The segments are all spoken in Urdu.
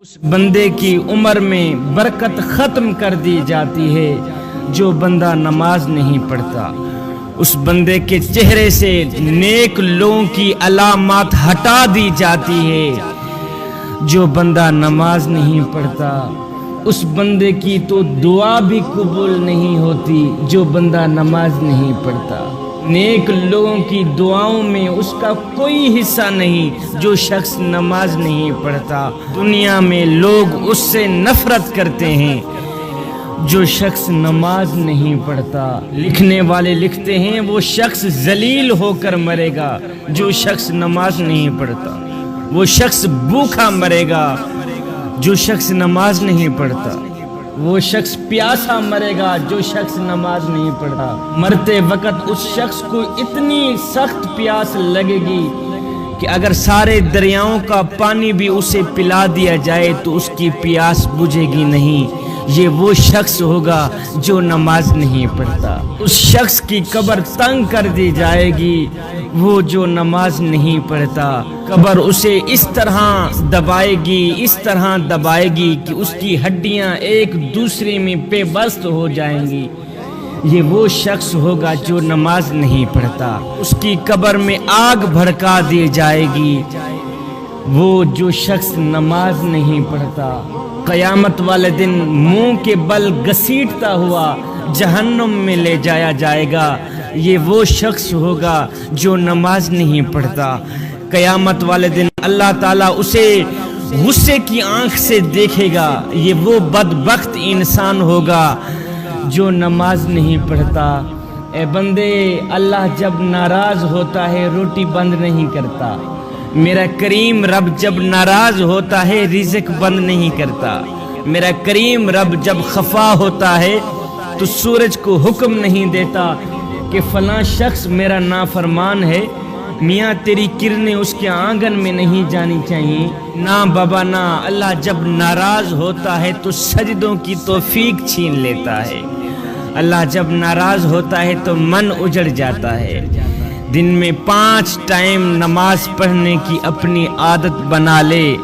اس بندے کی عمر میں برکت ختم کر دی جاتی ہے جو بندہ نماز نہیں پڑھتا۔ اس بندے کے چہرے سے نیک لوگوں کی علامات ہٹا دی جاتی ہے جو بندہ نماز نہیں پڑھتا۔ اس بندے کی تو دعا بھی قبول نہیں ہوتی جو بندہ نماز نہیں پڑھتا۔ نیک لوگوں کی دعاؤں میں اس کا کوئی حصہ نہیں جو شخص نماز نہیں پڑھتا۔ دنیا میں لوگ اس سے نفرت کرتے ہیں جو شخص نماز نہیں پڑھتا۔ لکھنے والے لکھتے ہیں وہ شخص ذلیل ہو کر مرے گا جو شخص نماز نہیں پڑھتا۔ وہ شخص بھوکا مرے گا جو شخص نماز نہیں پڑھتا۔ وہ شخص پیاسا مرے گا جو شخص نماز نہیں پڑھتا۔ مرتے وقت اس شخص کو اتنی سخت پیاس لگے گی کہ اگر سارے دریاؤں کا پانی بھی اسے پلا دیا جائے تو اس کی پیاس بجھے گی نہیں۔ یہ وہ شخص ہوگا جو نماز نہیں پڑھتا۔ اس شخص کی قبر تنگ کر دی جائے گی وہ جو نماز نہیں پڑھتا۔ قبر اسے اس طرح دبائے گی کہ اس کی ہڈیاں ایک دوسرے میں پیوست ہو جائیں گی۔ یہ وہ شخص ہوگا جو نماز نہیں پڑھتا۔ اس کی قبر میں آگ بھڑکا دی جائے گی وہ جو شخص نماز نہیں پڑھتا۔ قیامت والے دن منہ کے بل گھسیٹتا ہوا جہنم میں لے جایا جائے گا۔ یہ وہ شخص ہوگا جو نماز نہیں پڑھتا۔ قیامت والے دن اللہ تعالیٰ اسے غصے کی آنکھ سے دیکھے گا۔ یہ وہ بدبخت انسان ہوگا جو نماز نہیں پڑھتا۔ اے بندے، اللہ جب ناراض ہوتا ہے روٹی بند نہیں کرتا۔ میرا کریم رب جب ناراض ہوتا ہے رزق بند نہیں کرتا۔ میرا کریم رب جب خفا ہوتا ہے تو سورج کو حکم نہیں دیتا کہ فلاں شخص میرا نافرمان ہے، میاں تیری کرنیں اس کے آنگن میں نہیں جانی چاہیے۔ نہ بابا نہ، اللہ جب ناراض ہوتا ہے تو سجدوں کی توفیق چھین لیتا ہے۔ اللہ جب ناراض ہوتا ہے تو من اجڑ جاتا ہے۔ دن میں 5 ٹائم نماز پڑھنے کی اپنی عادت بنا لے،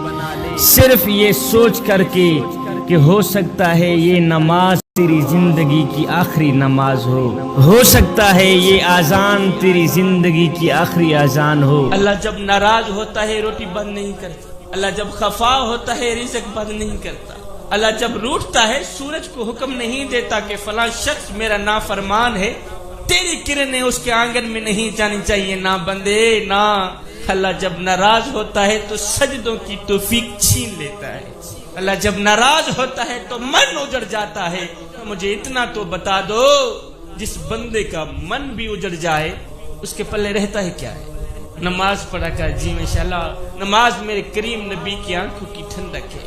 صرف یہ سوچ کر کے کہ ہو سکتا ہے یہ نماز تیری زندگی کی آخری نماز ہو سکتا ہے یہ اذان تیری زندگی کی آخری اذان ہو۔ اللہ جب ناراض ہوتا ہے روٹی بند نہیں کرتا۔ اللہ جب خفا ہوتا ہے رزق بند نہیں کرتا۔ اللہ جب روٹھتا ہے سورج کو حکم نہیں دیتا کہ فلاں شخص میرا نافرمان ہے، تیری کرنیں اس کے آنگن میں نہیں جانی چاہیے۔ نہ بندے نہ، اللہ جب ناراض ہوتا ہے تو سجدوں کی توفیق چھین لیتا ہے۔ اللہ جب ناراض ہوتا ہے تو من اجڑ جاتا ہے۔ مجھے اتنا تو بتا دو، جس بندے کا من بھی اجڑ جائے اس کے پلے رہتا ہے کیا ہے؟ نماز پڑھا کر جی ماشاءاللہ، نماز میرے کریم نبی کی آنکھوں کی ٹھنڈک ہے۔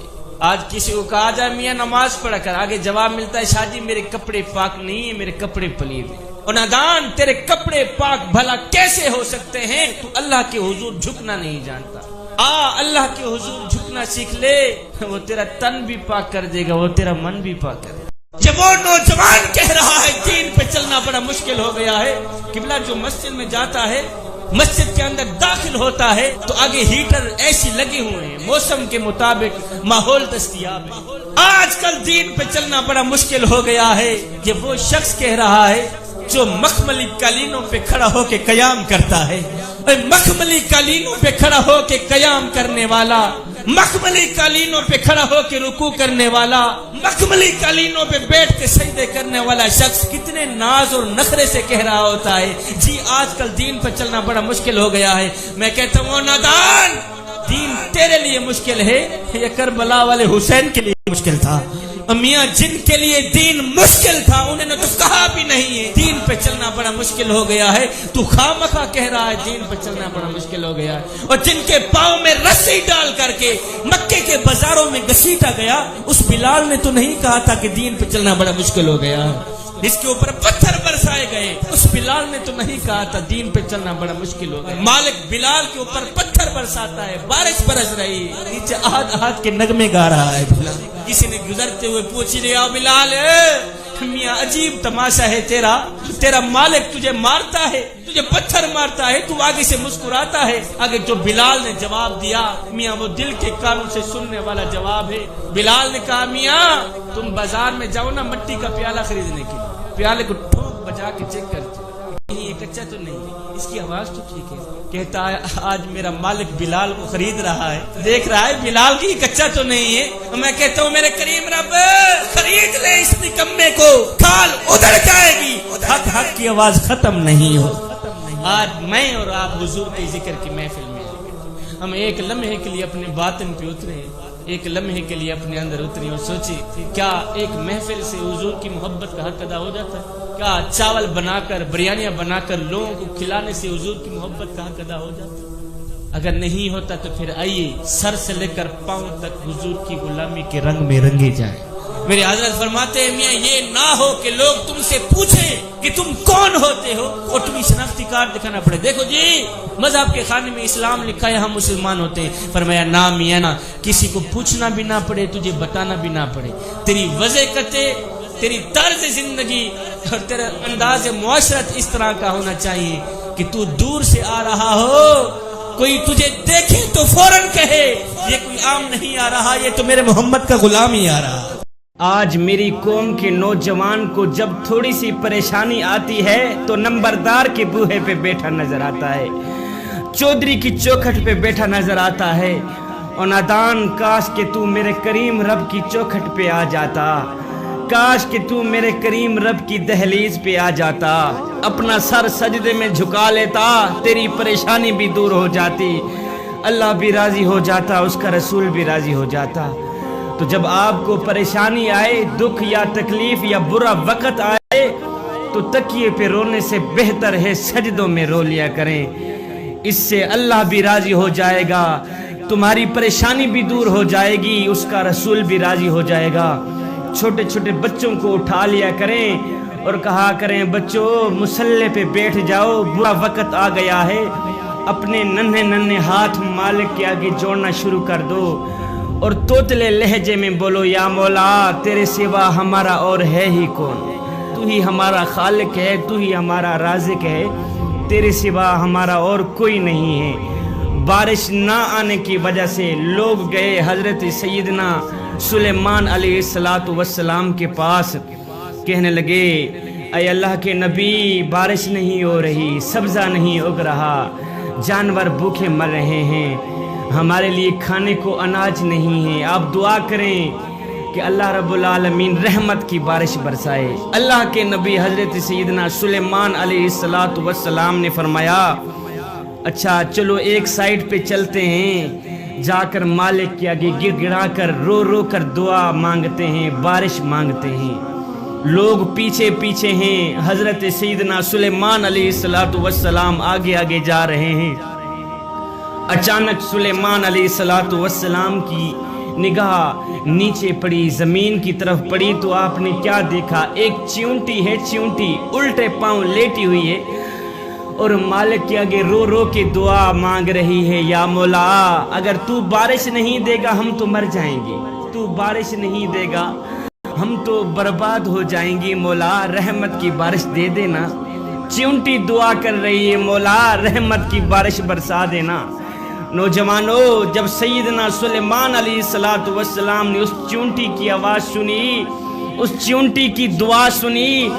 آج کسی کو کہا جائے میاں نماز پڑھا کر، آگے جواب ملتا ہے شاہ جی میرے کپڑے پاک نہیں ہیں، میرے کپڑے پلید ہیں۔ اور نادان، تیرے کپڑے پاک بھلا کیسے ہو سکتے ہیں؟ تو اللہ کے حضور جھکنا نہیں جانتا۔ اللہ کے حضور جھکنا سیکھ لے، وہ تیرا تن بھی پاک کر دے گا، وہ تیرا من بھی پاک کر دے گا۔ جب وہ نوجوان کہہ رہا ہے دین پہ چلنا بڑا مشکل ہو گیا ہے، قبلہ جو مسجد میں جاتا ہے، مسجد کے اندر داخل ہوتا ہے تو آگے ہیٹر ایسی لگے ہوئے ہیں، موسم کے مطابق ماحول دستیاب ہے۔ آج کل دین پہ چلنا بڑا مشکل ہو گیا ہے۔ یہ وہ شخص کہہ رہا ہے جو مخملی قالینوں پہ کھڑا ہو کے قیام کرتا ہے۔ مخملی قالینوں پہ کھڑا ہو کے قیام کرنے والا، مخملی قالینوں پہ کھڑا ہو کے رکوع کرنے والا، مخملی قالینوں پہ بیٹھ کے سجدے کرنے والا شخص کتنے ناز اور نخرے سے کہہ رہا ہوتا ہے جی آج کل دین پہ چلنا بڑا مشکل ہو گیا ہے۔ میں کہتا ہوں نادان، دین تیرے لیے مشکل ہے یا کربلا والے حسین کے لیے مشکل تھا؟ میاں جن کے لیے دین مشکل تھا انہوں نے تو کہا بھی نہیں ہے دین پہ چلنا بڑا مشکل ہو گیا ہے۔ تو خامخواہ کہہ رہا ہے دین پہ چلنا بڑا مشکل ہو گیا ہے۔ اور جن کے پاؤں میں رسی ڈال کر کے مکے کے بازاروں میں گھسیٹا گیا، اس بلال نے تو نہیں کہا تھا کہ دین پہ چلنا بڑا مشکل ہو گیا ہے۔ جس کے اوپر پتھر برسائے گئے، اس بلال نے تو نہیں کہا تھا دین پہ چلنا بڑا مشکل ہو گیا۔ مالک بلال کے اوپر پتھر برساتا ہے، بارش برس رہی ہے، نیچے آہت آہت کے نغمے گا رہا ہے بلال۔ کسی نے گزرتے ہوئے پوچھ لیا بلال میاں عجیب تماشا ہے تیرا، تیرا مالک تجھے مارتا ہے، تجھے پتھر مارتا ہے، تو آگے سے مسکراتا ہے۔ آگے جو بلال نے جواب دیا میاں وہ دل کے کانوں سے سننے والا جواب ہے۔ بلال نے کہا میاں تم بازار میں جاؤ نا مٹی کا پیالہ خریدنے کے لیے، پیالے کو ٹھوک بجا کے چیک کرتے یہ کچا تو نہیں ہے، اس کی آواز تو ٹھیک ہے۔ کہتا ہے آج میرا مالک بلال کو خرید رہا ہے، دیکھ رہا ہے بلال کی کچا تو نہیں ہے۔ میں کہتا ہوں میرے کریم رب خرید لے اس نکمے کو، کھال ادھر جائے گی، حق حق کی آواز ختم نہیں ہو۔ آج میں اور آپ حضور کے ذکر کی محفل میں ہم ایک لمحے کے لیے اپنے باطن پہ اترے، ایک لمحے کے لیے اپنے اندر اتری اور سوچی کیا ایک محفل سے حضور کی محبت کا حق ادا ہو جاتا ہے؟ کیا چاول بنا کر بریانیاں بنا کر لوگوں کو کھلانے سے حضور کی محبت کا حق ادا ہو جاتا ہے؟ اگر نہیں ہوتا تو پھر آئیے سر سے لے کر پاؤں تک حضور کی غلامی کے رنگ میں رنگے جائیں۔ میرے حضرت فرماتے ہیں میاں یہ نہ ہو کہ لوگ تم سے پوچھیں کہ تم کون ہوتے ہو اور تمہیں شناختی کارڈ دکھانا پڑے، دیکھو جی مذہب کے خانے میں اسلام لکھا ہے ہم مسلمان ہوتے ہیں۔ فرمایا نہ میاں نہ، کسی کو پوچھنا بھی نہ پڑے، تجھے بتانا بھی نہ پڑے، تیری وضع کتے، تیری طرز زندگی اور تیرا انداز معاشرت اس طرح کا ہونا چاہیے کہ تو دور سے آ رہا ہو کوئی تجھے دیکھے تو فوراً کہے یہ کوئی عام نہیں آ رہا، یہ تو میرے محمد کا غلام ہی آ رہا۔ آج میری قوم کے نوجوان کو جب تھوڑی سی پریشانی آتی ہے تو نمبردار کے بوہے پہ بیٹھا نظر آتا ہے، چودھری کی چوکھٹ پہ بیٹھا نظر آتا ہے۔ اور نادان کاش کہ تو میرے کریم رب کی چوکھٹ پہ آ جاتا، کاش کہ تو میرے کریم رب کی دہلیز پہ آ جاتا، اپنا سر سجدے میں جھکا لیتا، تیری پریشانی بھی دور ہو جاتی، اللہ بھی راضی ہو جاتا، اس کا رسول بھی راضی ہو جاتا۔ تو جب آپ کو پریشانی آئے، دکھ یا تکلیف یا برا وقت آئے تو تکیے پہ رونے سے بہتر ہے سجدوں میں رو لیا کریں، اس سے اللہ بھی راضی ہو جائے گا، تمہاری پریشانی بھی دور ہو جائے گی، اس کا رسول بھی راضی ہو جائے گا۔ چھوٹے چھوٹے بچوں کو اٹھا لیا کریں اور کہا کریں بچوں مصلے پہ بیٹھ جاؤ، برا وقت آ گیا ہے، اپنے ننھے ننھے ہاتھ مالک کے آگے جوڑنا شروع کر دو اور توتلے لہجے میں بولو یا مولا تیرے سوا ہمارا اور ہے ہی کون، تو ہی ہمارا خالق ہے، تو ہی ہمارا رازق ہے، تیرے سوا ہمارا اور کوئی نہیں ہے۔ بارش نہ آنے کی وجہ سے لوگ گئے حضرت سیدنا سلیمان علیہ السلام کے پاس، کہنے لگے اے اللہ کے نبی بارش نہیں ہو رہی، سبزہ نہیں اگ رہا، جانور بھوکے مر رہے ہیں، ہمارے لیے کھانے کو اناج نہیں ہے، آپ دعا کریں کہ اللہ رب العالمین رحمت کی بارش برسائے۔ اللہ کے نبی حضرت سیدنا سلیمان علیہ السلام نے فرمایا اچھا چلو ایک سائٹ پہ چلتے ہیں، جا کر مالک کے آگے گر گڑا کر رو رو کر دعا مانگتے ہیں، بارش مانگتے ہیں۔ لوگ پیچھے پیچھے ہیں، حضرت سیدنا سلیمان علیہ السلام آگے آگے جا رہے ہیں۔ اچانک سلیمان علیہ السلام کی نگاہ نیچے پڑی، زمین کی طرف پڑی تو آپ نے کیا دیکھا؟ ایک چیونٹی ہے، چیونٹی الٹے پاؤں لیٹی ہوئی ہے اور مالک کے آگے رو رو کے دعا مانگ رہی ہے یا مولا اگر تو بارش نہیں دے گا ہم تو مر جائیں گے، تو بارش نہیں دے گا ہم تو برباد ہو جائیں گے، مولا رحمت کی بارش دے دینا۔ چیونٹی دعا کر رہی ہے مولا رحمت کی بارش برسا دینا۔ نوجوانوں جب سیدنا سلیمان علیہ السلام نے اس چیونٹی کی آواز سنی، اس چیونٹی کی دعا سنی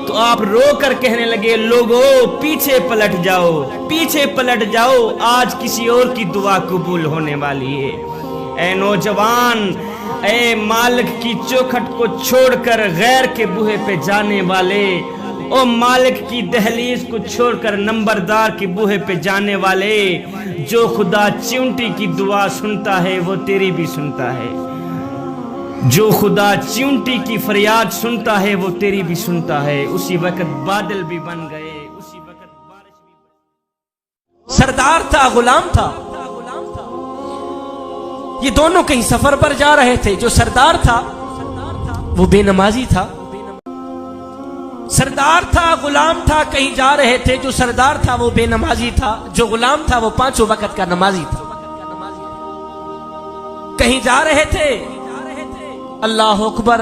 تو آپ رو کر کہنے لگے لوگو پیچھے پلٹ جاؤ، پیچھے پلٹ جاؤ، آج کسی اور کی دعا قبول ہونے والی ہے۔ اے نوجوان، اے مالک کی چوکھٹ کو چھوڑ کر غیر کے بوہے پہ جانے والے، او مالک کی دہلیز کو چھوڑ کر نمبردار کے بوہے پہ جانے والے، جو خدا چیونٹی کی دعا سنتا ہے وہ تیری بھی سنتا ہے، جو خدا چیونٹی کی فریاد سنتا ہے وہ تیری بھی سنتا ہے۔ اسی وقت بادل بھی بن گئے، اسی وقت بارش بھی بن گئی۔ سردار تھا غلام تھا، یہ دونوں کہیں سفر پر جا رہے تھے۔ جو سردار تھا وہ بے نمازی تھا، سردار تھا غلام تھا، کہیں جا رہے تھے۔ جو سردار تھا وہ بے نمازی تھا، جو غلام تھا وہ 5 وقت کا نمازی تھا۔ کہیں جا رہے تھے، اللہ اکبر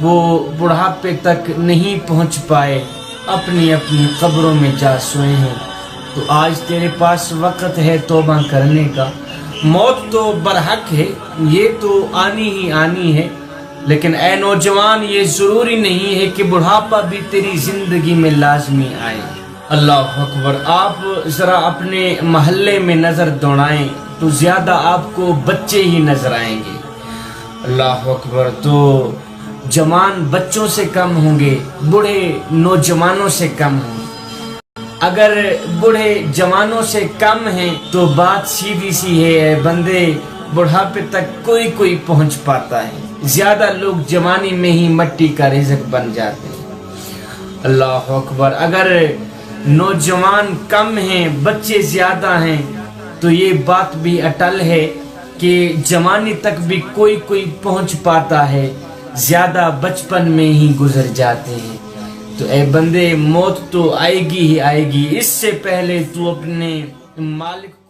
وہ بڑھاپے تک نہیں پہنچ پائے، اپنی اپنی قبروں میں جا سوئے ہیں۔ تو آج تیرے پاس وقت ہے توبہ کرنے کا۔ موت تو برحق ہے، یہ تو آنی ہی آنی ہے، لیکن اے نوجوان یہ ضروری نہیں ہے کہ بڑھاپا بھی تیری زندگی میں لازمی آئے۔ اللہ اکبر۔ آپ ذرا اپنے محلے میں نظر دوڑائیں تو زیادہ آپ کو بچے ہی نظر آئیں گے۔ اللہ اکبر۔ تو جوان بچوں سے کم ہوں گے، بوڑھے نوجوانوں سے کم ہوں گے۔ اگر بوڑھے جوانوں سے کم ہیں تو بات سیدھی سی ہے، اے بندے بڑھاپے تک کوئی کوئی پہنچ پاتا ہے، زیادہ لوگ جوانی میں ہی مٹی کا رزق بن جاتے ہیں۔ اللہ اکبر۔ اگر نوجوان کم ہیں، بچے زیادہ ہیں، تو یہ بات بھی اٹل ہے کہ جوانی تک بھی کوئی کوئی پہنچ پاتا ہے، زیادہ بچپن میں ہی گزر جاتے ہیں۔ تو اے بندے موت تو آئے گی ہی آئے گی، اس سے پہلے تو اپنے مالک